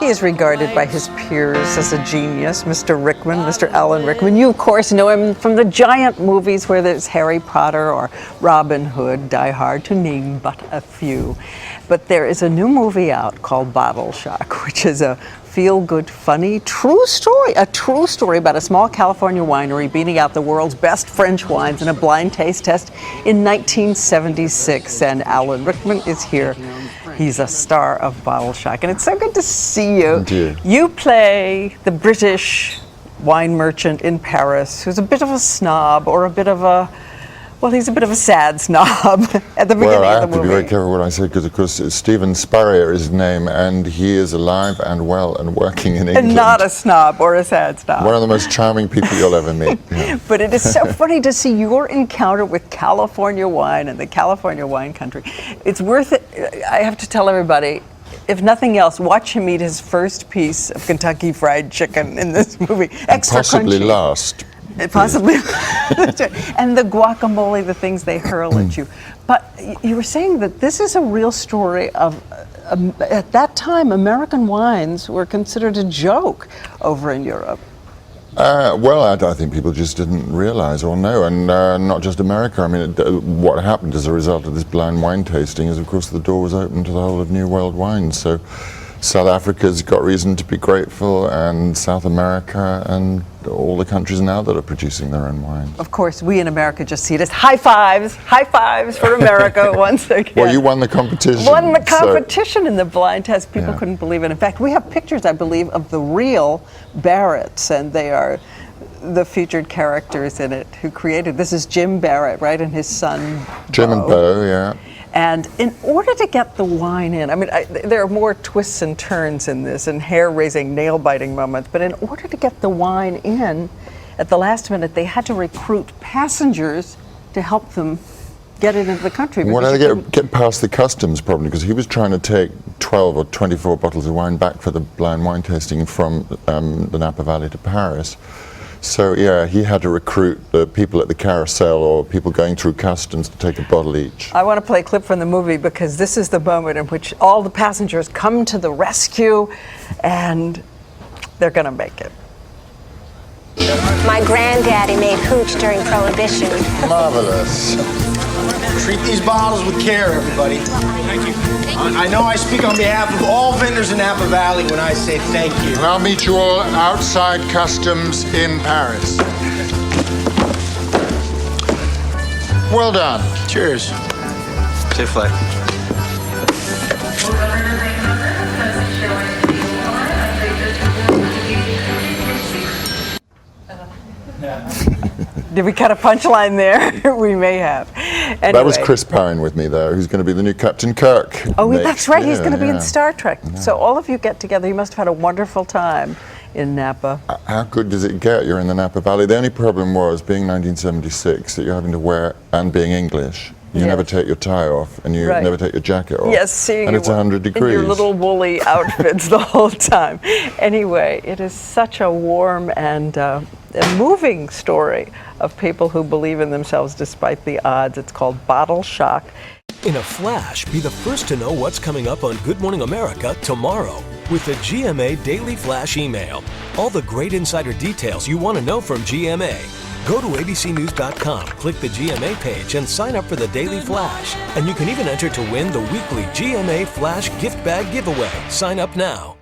He is regarded by his peers as a genius, Mr. Rickman, Mr. Alan Rickman. You, of course, know him from the giant movies where there's Harry Potter or Robin Hood, Die Hard, to name but a few. But there is a new movie out called Bottle Shock, which is a feel-good, funny, true story about a small California winery beating out the world's best French wines in a blind taste test in 1976. And Alan Rickman is here. He's a star of Bottle Shock, and it's so good to see you. Thank you. You play the British wine merchant in Paris who's a bit of a snob, or a bit of a, well, he's a bit of a sad snob at the beginning of the movie. Well, I have to be very careful what I say, because of course Stephen Spurrier is his name, and he is alive and well and working in England. And not a snob or a sad snob. One of the most charming people you'll ever meet. Yeah. But it is so funny to see your encounter with California wine and the California wine country. It's worth it. I have to tell everybody, if nothing else, watch him eat his first piece of Kentucky Fried Chicken in this movie. Extra possibly crunchy. Last. Possibly. And the guacamole, the things they hurl at you. But you were saying that this is a real story of, at that time, American wines were considered a joke over in Europe. Well, I think people just didn't realize or know, and not just America. I mean, what happened as a result of this blind wine tasting is, of course, the door was open to the whole of New World wines. So South Africa's got reason to be grateful, and South America, and all the countries now that are producing their own wine. Of course, we in America just see it as high fives for America once again. Well, you won the competition. Won the competition in the blind test. People Yeah. couldn't believe it. In fact, we have pictures, I believe, of the real Barretts, and they are the featured characters in it who created. This is Jim Barrett, right, and his son, Jim and Bo, yeah. And in order to get the wine in, I mean, there are more twists and turns in this, and hair-raising, nail-biting moments, but in order to get the wine in, at the last minute, they had to recruit passengers to help them get it into the country. Well, they get past the customs problem, because he was trying to take 12 or 24 bottles of wine back for the blind wine tasting from the Napa Valley to Paris. So yeah, he had to recruit the people at the carousel or people going through customs to take a bottle each. I want to play a clip from the movie, because this is the moment in which all the passengers come to the rescue, and they're going to make it. My granddaddy made hooch during Prohibition. Marvelous. Treat these bottles with care, everybody. Thank you. I know I speak on behalf of all vendors in Napa Valley when I say thank you. And I'll meet you all outside customs in Paris. Well done. Cheers. Safe flight. Did we cut a punchline there? We may have. Anyway. That was Chris Pine with me there, who's going to be the new Captain Kirk. Oh, mate. that's right. He's going to be Yeah. in Star Trek. Yeah. So all of you get together. You must have had a wonderful time in Napa. How good does it get? You're in the Napa Valley. The only problem was, being 1976, that you're having to wear, and being English, you Yes. never take your tie off, and you Right. never take your jacket off. Yes, seeing and you it's 100 in degrees. your little woolly outfits the whole time. Anyway, it is such a warm and a moving story of people who believe in themselves despite the odds. It's called Bottle Shock. In a flash, be the first to know what's coming up on Good Morning America tomorrow with the GMA Daily Flash email. All the great insider details you want to know from GMA. Go to abcnews.com, click the GMA page, and sign up for the Daily Flash. And you can even enter to win the weekly GMA Flash gift bag giveaway. Sign up now.